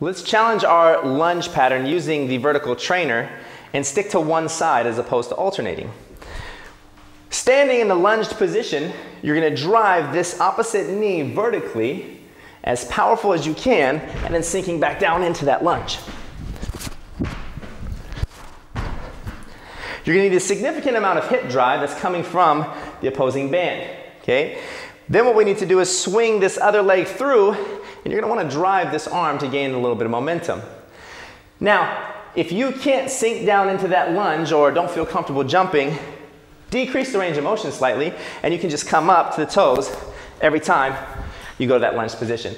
Let's challenge our lunge pattern using the vertical trainer and stick to one side as opposed to alternating. Standing in the lunged position, you're going to drive this opposite knee vertically as powerful as you can, and then sinking back down into that lunge. You're going to need a significant amount of hip drive that's coming from the opposing band. Okay? Then what we need to do is swing this other leg through, and you're going to want to drive this arm to gain a little bit of momentum. Now, if you can't sink down into that lunge or don't feel comfortable jumping, decrease the range of motion slightly, and you can just come up to the toes every time you go to that lunge position.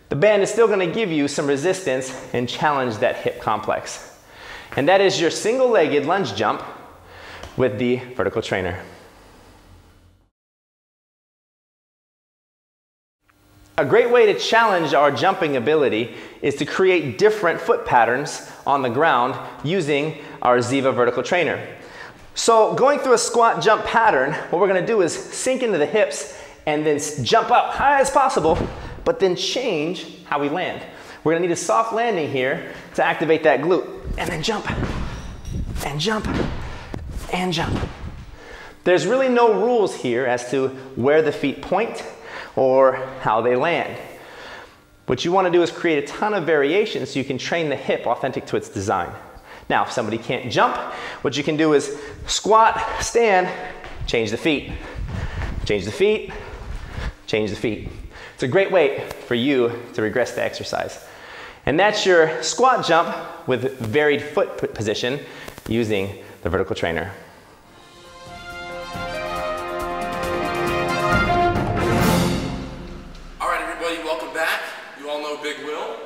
The band is still going to give you some resistance and challenge that hip complex. And that is your single-legged lunge jump with the vertical trainer. A great way to challenge our jumping ability is to create different foot patterns on the ground using our Ziva vertical trainer. So going through a squat jump pattern, what we're going to do is sink into the hips and then jump up high as possible, but then change how we land. We're going to need a soft landing here to activate that glute, and then jump, and jump, and jump. There's really no rules here as to where the feet point or how they land. What you want to do is create a ton of variations so you can train the hip authentic to its design. Now, if somebody can't jump, what you can do is squat, stand, change the feet, change the feet, change the feet. It's a great way for you to regress the exercise. And that's your squat jump with varied foot position using the vertical trainer. All right, everybody, welcome back. You all know Big Will,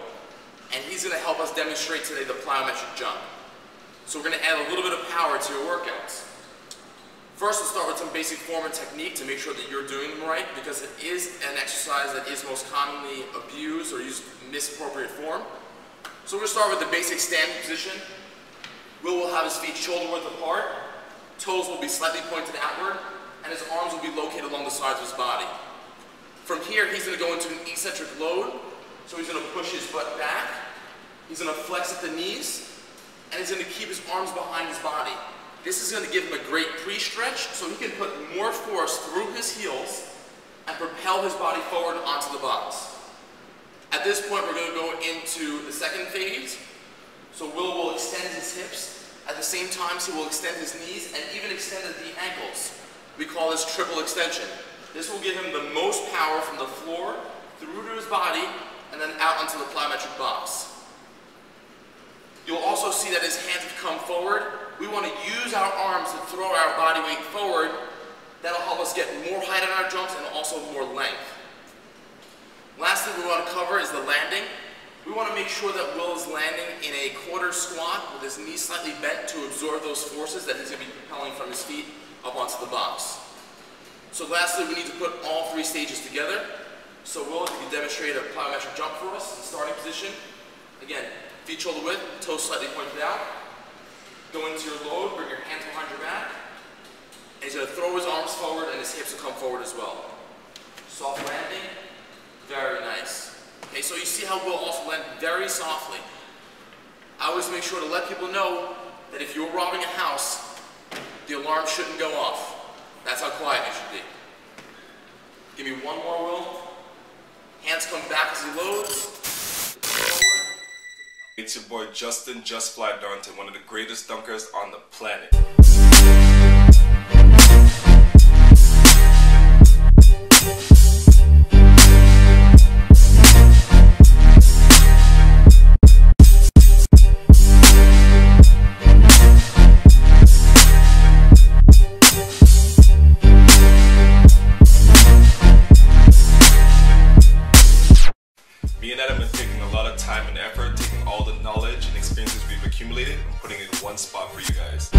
and he's going to help us demonstrate today the plyometric jump. So we're going to add a little bit of power to your workouts. First, we'll start with some basic form and technique to make sure that you're doing them right, because it is an exercise that is most commonly abused or used in misappropriate form. So we're going to start with the basic standing position. Will have his feet shoulder width apart, toes will be slightly pointed outward, and his arms will be located along the sides of his body. From here, he's going to go into an eccentric load, so he's going to push his butt back, he's going to flex at the knees, and he's going to keep his arms behind his body. This is going to give him a great pre-stretch so he can put more force through his heels and propel his body forward onto the box. At this point, we're going to go into the second phase. So Will extend his hips. At the same time, he will extend his knees and even extend the ankles. We call this triple extension. This will give him the most power from the floor through to his body and then out onto the plyometric box. You'll also see that his hands have come forward. We want to use our arms to throw our body weight forward. That'll help us get more height on our jumps and also more length. Last thing we want to cover is the landing. We want to make sure that Will is landing in a quarter squat with his knees slightly bent to absorb those forces that he's going to be propelling from his feet up onto the box. So lastly, we need to put all three stages together. So Will, if you can demonstrate a plyometric jump for us in starting position. Again, feet shoulder width, toes slightly pointed out. Go into your load, bring your hands behind your back. And he's going to throw his arms forward and his hips will come forward as well. Soft landing, very nice. Okay, so you see how Will also land very softly. I always make sure to let people know that if you're robbing a house, the alarm shouldn't go off. That's how quiet you should be. Give me one more, Will. Hands come back as he loads. Forward. It's your boy Justin Just Fly Darnton, one of the greatest dunkers on the planet. Me and Adam have been taking a lot of time and effort, taking all the knowledge and experiences we've accumulated and putting it in one spot for you guys.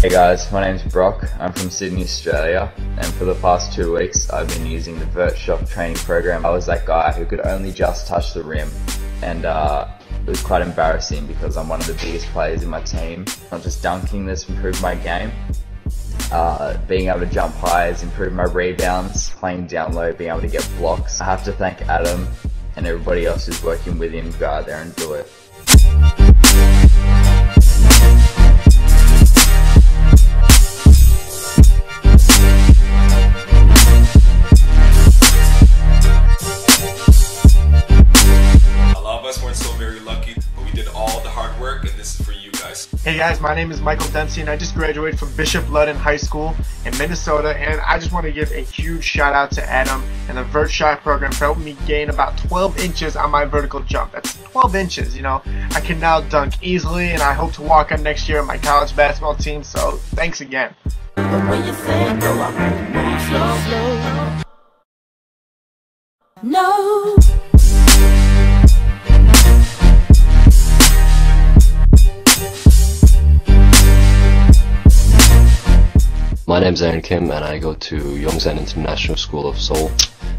Hey guys, my name's Brock. I'm from Sydney, Australia, and for the past 2 weeks I've been using the Vert Shock training program. I was that guy who could only just touch the rim, and it was quite embarrassing because I'm one of the biggest players in my team. Not just dunking this improved my game, being able to jump high has improved my rebounds, playing down low, being able to get blocks. I have to thank Adam and everybody else who's working with him to go out there and do it. Hey guys, my name is Michael Dempsey and I just graduated from Bishop Ludden High School in Minnesota, and I just want to give a huge shout out to Adam and the Vert Shot program for helping me gain about 12 inches on my vertical jump. That's 12 inches, you know. I can now dunk easily and I hope to walk on next year on my college basketball team, so thanks again. No. My name's Aaron Kim and I go to Yongsan International School of Seoul.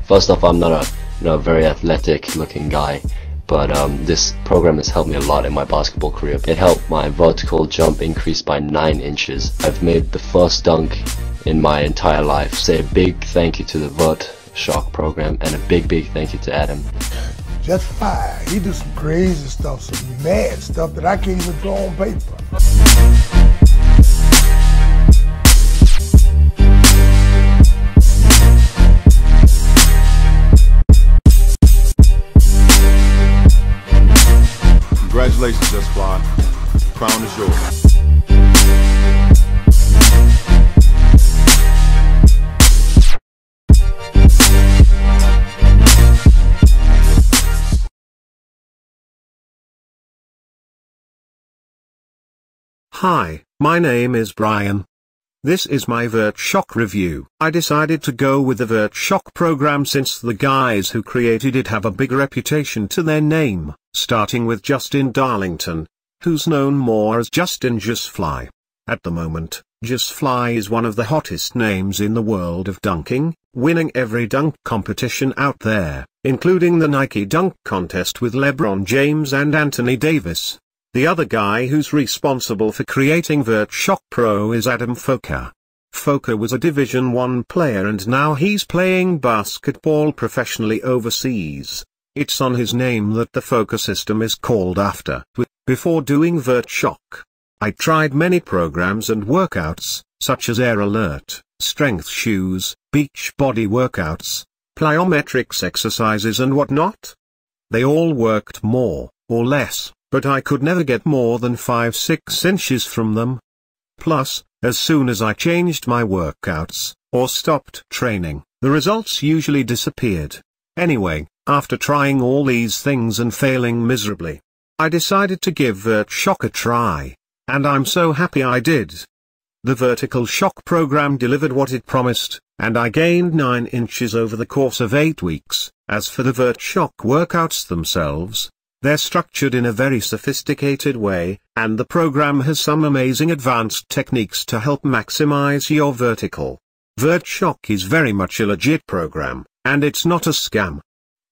First off, I'm not a very athletic looking guy, but this program has helped me a lot in my basketball career. It helped my vertical jump increase by 9 inches. I've made the first dunk in my entire life. Say a big thank you to the Vert Shock program and a big thank you to Adam. Just fire. He do some crazy stuff, some mad stuff that I can't even draw on paper. Congratulations, Just Fly. Crown is yours. Hi, my name is Brian. This is my Vert Shock review. I decided to go with the Vert Shock program since the guys who created it have a big reputation to their name, starting with Justin Darlington, who's known more as Justin Just Fly. At the moment, Just Fly is one of the hottest names in the world of dunking, winning every dunk competition out there, including the Nike Dunk Contest with LeBron James and Anthony Davis. The other guy who's responsible for creating Vert Shock Pro is Adam Foka. Foka was a Division I player and now he's playing basketball professionally overseas. It's on his name that the Foka system is called after. Before doing Vert Shock, I tried many programs and workouts, such as Air Alert, strength shoes, beach body workouts, plyometrics exercises and whatnot. They all worked more or less, but I could never get more than 5-6 inches from them. Plus, as soon as I changed my workouts, or stopped training, the results usually disappeared. Anyway, after trying all these things and failing miserably, I decided to give Vert Shock a try, and I'm so happy I did. The Vertical Shock program delivered what it promised, and I gained 9 inches over the course of 8 weeks. As for the Vert Shock workouts themselves, they're structured in a very sophisticated way, and the program has some amazing advanced techniques to help maximize your vertical. Vert Shock is very much a legit program, and it's not a scam.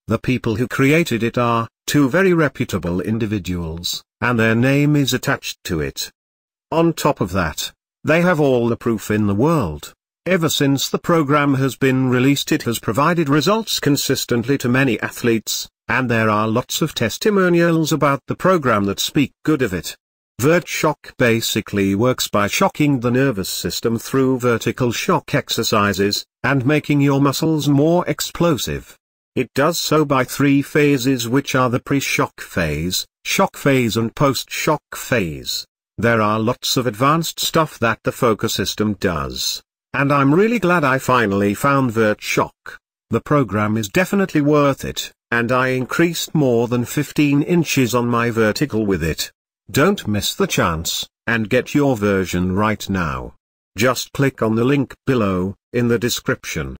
The people who created it are 2 very reputable individuals, and their name is attached to it. On top of that, they have all the proof in the world. Ever since the program has been released, it has provided results consistently to many athletes, and there are lots of testimonials about the program that speak good of it. Vert Shock basically works by shocking the nervous system through vertical shock exercises, and making your muscles more explosive. It does so by 3 phases, which are the pre-shock phase, shock phase and post-shock phase. There are lots of advanced stuff that the Foka system does, and I'm really glad I finally found Vert Shock. The program is definitely worth it, and I increased more than 15 inches on my vertical with it. Don't miss the chance, and get your version right now. Just click on the link below, in the description.